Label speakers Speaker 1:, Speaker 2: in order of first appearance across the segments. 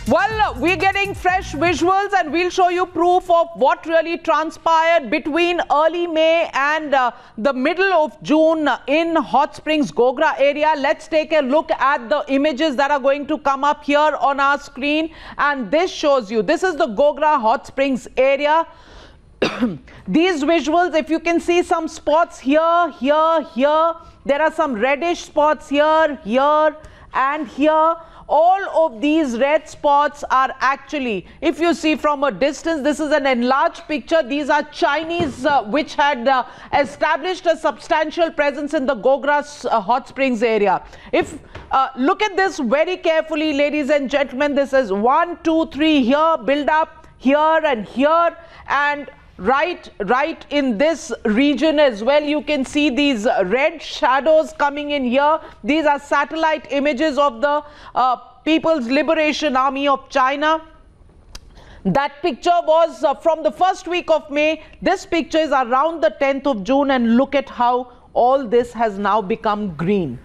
Speaker 1: Well, we're getting fresh visuals and we'll show you proof of what really transpired between early May and the middle of June in Hot Springs, Gogra area. Let's take a look at the images that are going to come up here on our screen. And this shows you, this is the Gogra Hot Springs area. These visuals, if you can see some spots here, here, there are some reddish spots here, and here. All of these red spots are actually, if you see from a distance, this is an enlarged picture. These are Chinese which had established a substantial presence in the Gogra Hot Springs area. If look at this very carefully, ladies and gentlemen, this is 1, 2, 3 here, build up here and here, and right in this region as well, you can see these red shadows coming in here. These are satellite images of the People's Liberation Army of China. That picture was from the first week of May. This picture is around the 10th of June, and look at how all this has now become green.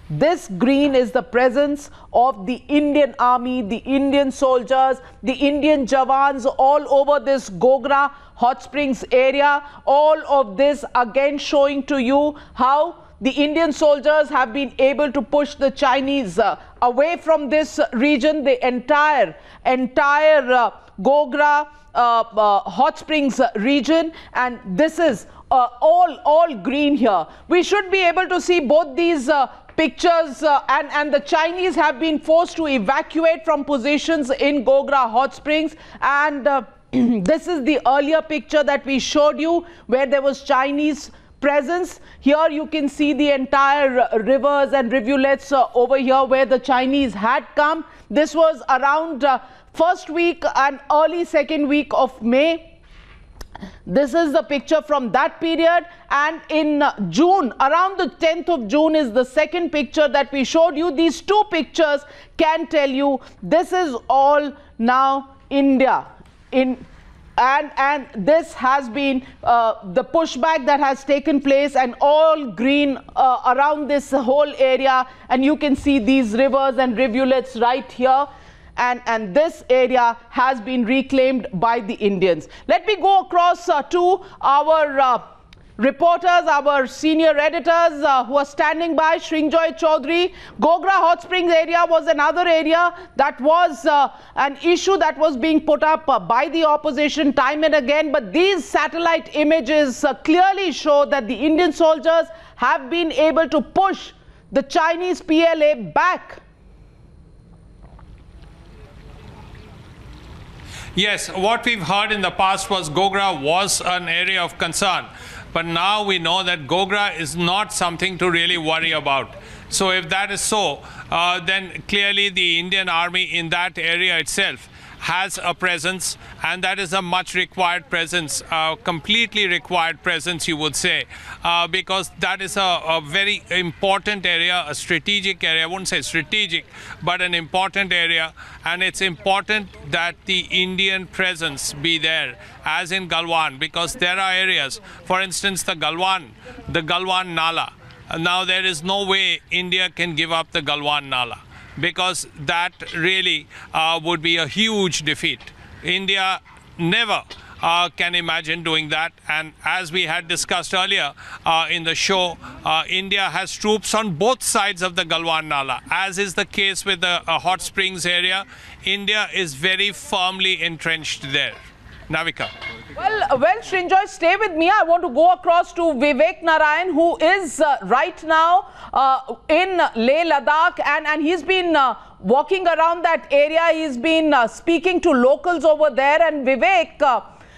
Speaker 1: This green is the presence of the Indian army, the Indian soldiers, the Indian Jawans all over this Gogra Hot Springs area. All of this again showing to you how the Indian soldiers have been able to push the Chinese away from this region. The entire Gogra Hot Springs region, and this is all green here. We should be able to see both these pictures, and the Chinese have been forced to evacuate from positions in Gogra Hot Springs, and this is the earlier picture that we showed you where there was Chinese presence. Here you can see the entire rivers and rivulets over here where the Chinese had come. This was around first week and early second week of May. This is the picture from that period, and in June, around the 10th of June is the second picture that we showed you. These two pictures can tell you this is all now India. And this has been the pushback that has taken place, and all green around this whole area, and you can see these rivers and rivulets right here. And this area has been reclaimed by the Indians. Let me go across to our reporters, our senior editors who are standing by. Srinjoy Chaudhary. Gogra Hot Springs area was another area that was an issue that was being put up by the opposition time and again. But these satellite images clearly show that the Indian soldiers have been able to push the Chinese PLA back.
Speaker 2: Yes, what we've heard in the past was Gogra was an area of concern. But now we know that Gogra is not something to really worry about. So if that is so, then clearly the Indian army in that area itself has a presence, and that is a much required presence, completely required presence, you would say, because that is a very important area, a strategic area. I wouldn't say strategic, but an important area, and it's important that the Indian presence be there, as in Galwan, because there are areas, for instance, the Galwan Nala. Now there is no way India can give up the Galwan Nala, because that really would be a huge defeat. India never can imagine doing that. And as we had discussed earlier in the show, India has troops on both sides of the Galwan Nala. As is the case with the Hot Springs area, India is very firmly entrenched there. Navika.
Speaker 1: Well, Srinjoy, stay with me. I want to go across to Vivek Narayan, who is right now in Leh Ladakh, and he's been walking around that area. He's been speaking to locals over there. And Vivek,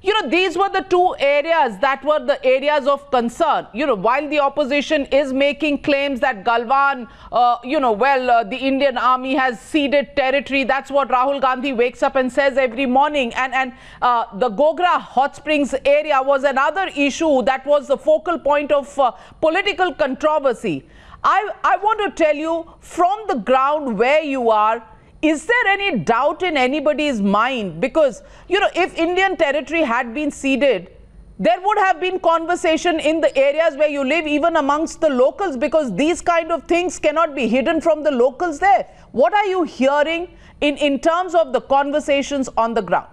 Speaker 1: you know, these were the two areas that were the areas of concern. You know, while the opposition is making claims that Galwan, the Indian army has ceded territory. That's what Rahul Gandhi wakes up and says every morning. And the Gogra Hot Springs area was another issue that was the focal point of political controversy. I want to tell you, from the ground where you are, is there any doubt in anybody's mind? Because, you know, if Indian territory had been ceded, there would have been conversation in the areas where you live, even amongst the locals, because these kind of things cannot be hidden from the locals there. What are you hearing in terms of the conversations on the ground?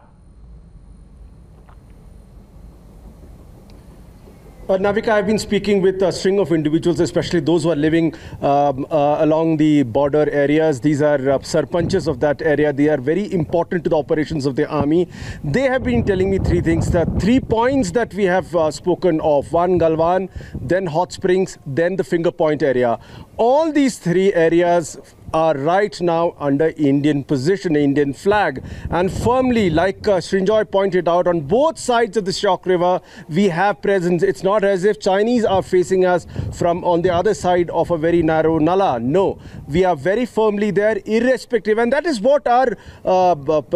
Speaker 3: Navika, I've been speaking with a string of individuals, especially those who are living along the border areas. These are sarpanchs of that area. They are very important to the operations of the army. They have been telling me three things. The 3 points that we have spoken of: one, Galwan, then Hot Springs, then the Finger Point area. All these 3 areas are right now under Indian position, Indian flag, and firmly, like Srinjoy pointed out, on both sides of the Shock River, we have presence. It's not as if Chinese are facing us from on the other side of a very narrow nala. No, we are very firmly there, irrespective, and that is what our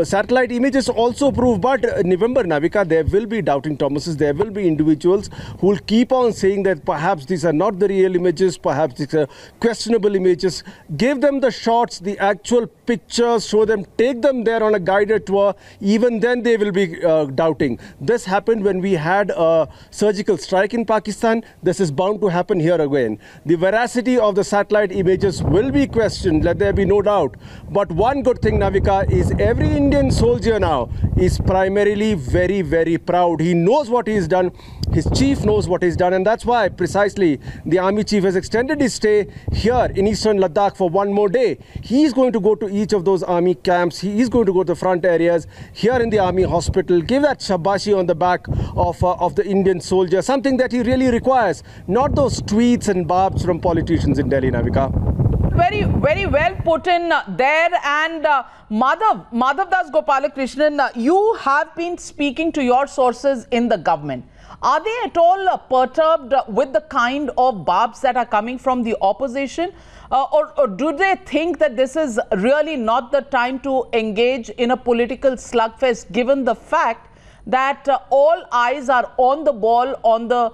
Speaker 3: satellite images also prove. But November, Navika, there will be doubting Thomases. There will be individuals who will keep on saying that perhaps these are not the real images, perhaps these are questionable images. Give them the shots, the actual pictures, show them, take them there on a guided tour. Even then they will be doubting. This happened when we had a surgical strike in Pakistan. This is bound to happen here again. The veracity of the satellite images will be questioned, let there be no doubt. But one good thing, Navika, is every Indian soldier now is primarily very, very proud. He knows what he's done. His chief knows what he's done, and that's why precisely the army chief has extended his stay here in eastern Ladakh for one more day. He's going to go to each of those army camps. He's going to go to the front areas here in the army hospital, give that shabashi on the back of the Indian soldier, something that he really requires, not those tweets and barbs from politicians in Delhi, Navika.
Speaker 1: Very, very well put in there. And Madhav Das Gopalakrishnan, you have been speaking to your sources in the government. Are they at all perturbed with the kind of barbs that are coming from the opposition? Or do they think that this is really not the time to engage in a political slugfest, given the fact that all eyes are on the ball on the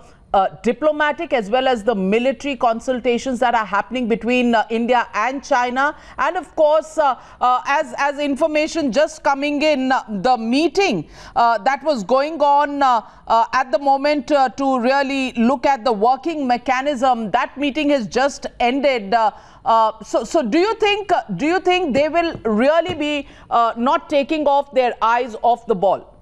Speaker 1: diplomatic as well as the military consultations that are happening between India and China? And of course, as information just coming in, the meeting that was going on at the moment to really look at the working mechanism, that meeting has just ended. So do you think they will really be not taking off their eyes off the ball?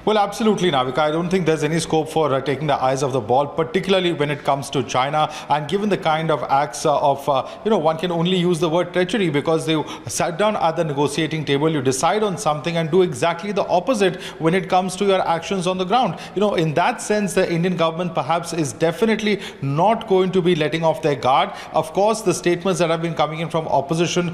Speaker 4: Well, absolutely, Navika. I don't think there's any scope for taking the eyes off the ball, particularly when it comes to China. And given the kind of acts one can only use the word treachery, because they sat down at the negotiating table, you decide on something and do exactly the opposite when it comes to your actions on the ground. In that sense, the Indian government perhaps is definitely not going to be letting off their guard. Of course, the statements that have been coming in from opposition,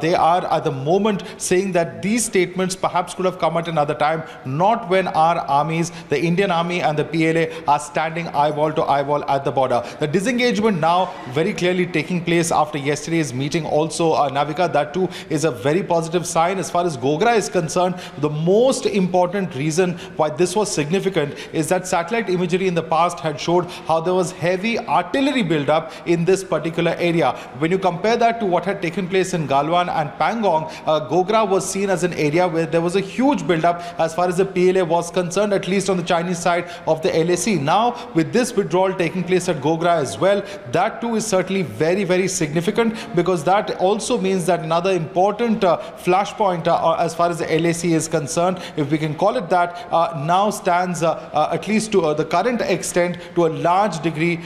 Speaker 4: they are at the moment saying that these statements perhaps could have come at another time, not when our armies, the Indian army and the PLA, are standing eyeball to eyeball at the border. The disengagement now very clearly taking place after yesterday's meeting also, Navika, that too is a very positive sign. As far as Gogra is concerned, the most important reason why this was significant is that satellite imagery in the past had showed how there was heavy artillery buildup in this particular area. When you compare that to what had taken place in Galwan and Pangong, Gogra was seen as an area where there was a huge buildup as far as the PLA was concerned, at least on the Chinese side of the LAC. Now, with this withdrawal taking place at Gogra as well, that too is certainly very, very significant, because that also means that another important flashpoint as far as the LAC is concerned, if we can call it that, now stands at least to the current extent to a large degree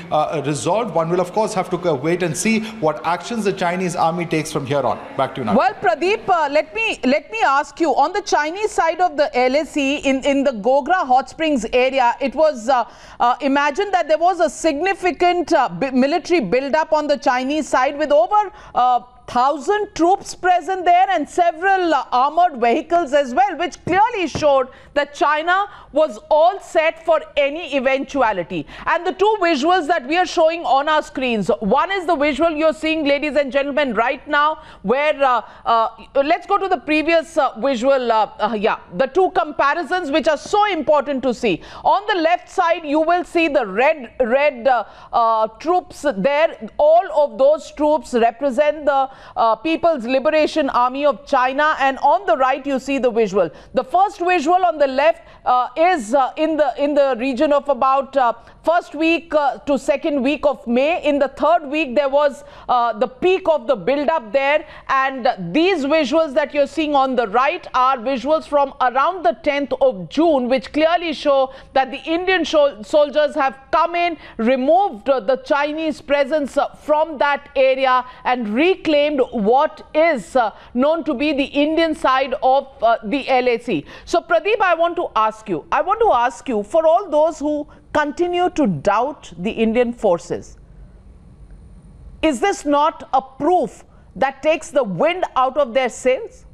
Speaker 4: resolved. One will of course have to wait and see what actions the Chinese army takes from here on. Back to you now.
Speaker 1: Well, Pradeep, let me ask you, on the Chinese side of the LAC, in the Gogra Hot Springs area, it was imagined that there was a significant military build-up on the Chinese side, with over 1,000 troops present there and several armored vehicles as well, which clearly showed that China was all set for any eventuality. And the two visuals that we are showing on our screens, one is the visual you're seeing, ladies and gentlemen, right now, where let's go to the previous visual. The two comparisons which are so important to see. On the left side, you will see the red troops there. All of those troops represent the People's Liberation Army of China. And on the right, you see the visual. The first visual on the left is in the region of about first week to second week of May. In the third week, there was the peak of the build-up there. And these visuals that you're seeing on the right are visuals from around the 10th of June, which clearly show that the Indian soldiers have come in, removed the Chinese presence from that area and reclaimed what is known to be the Indian side of the LAC. So, Pradeep, I want to ask you, for all those who continue to doubt the Indian forces, is this not a proof that takes the wind out of their sails?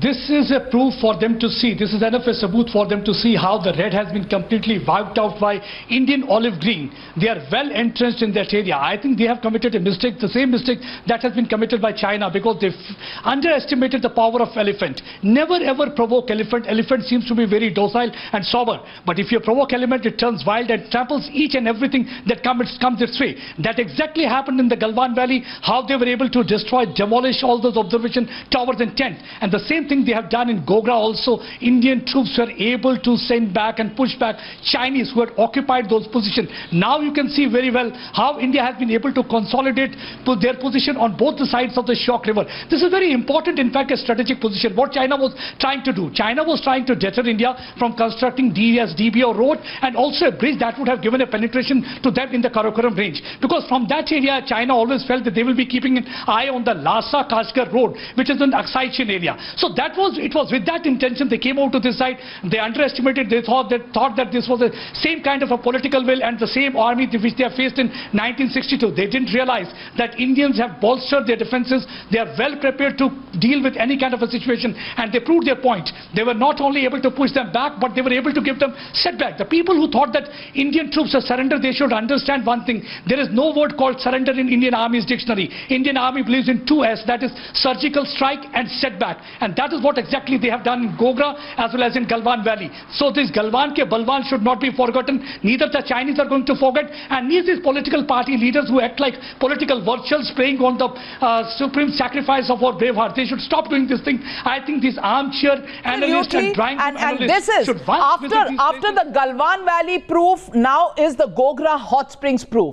Speaker 5: This is a proof for them to see. This is enough a sabut for them to see how the red has been completely wiped out by Indian olive green. They are well entrenched in that area. I think they have committed a mistake, the same mistake that has been committed by China, because they've underestimated the power of elephant. Never ever provoke elephant. Elephant seems to be very docile and sober. But if you provoke elephant, it turns wild and tramples each and everything that comes its way. That exactly happened in the Galwan Valley, how they were able to destroy, demolish all those observation towers and tents. And the same thing they have done in Gogra also. Indian troops were able to send back and push back Chinese who had occupied those positions. Now you can see very well how India has been able to consolidate their position on both the sides of the Shock River. This is very important, in fact, a strategic position. What China was trying to do, China was trying to deter India from constructing DBO road and also a bridge that would have given a penetration to them in the Karakoram range. Because from that area, China always felt that they will be keeping an eye on the Lhasa-Kashgar road, which is in Aksai Chin area. So it was with that intention they came out to this side. They underestimated, they thought that this was the same kind of a political will and the same army which they have faced in 1962. They didn't realize that Indians have bolstered their defenses. They are well prepared to deal with any kind of a situation, and they proved their point. They were not only able to push them back, but they were able to give them setback. The people who thought that Indian troops are surrender, they should understand one thing. There is no word called surrender in Indian Army's dictionary. Indian Army believes in 2S, that is surgical strike and setback. And that is what exactly they have done in Gogra as well as in Galwan Valley. So this Galwan ke Balwan should not be forgotten. Neither the Chinese are going to forget, and neither these political party leaders who act like political virtuals preying on the supreme sacrifice of our brave heart. They should stop doing this thing. I think these armchair analysts and drawing room analysts
Speaker 1: this is after the Galwan Valley proof, now is the Gogra Hot Springs proof.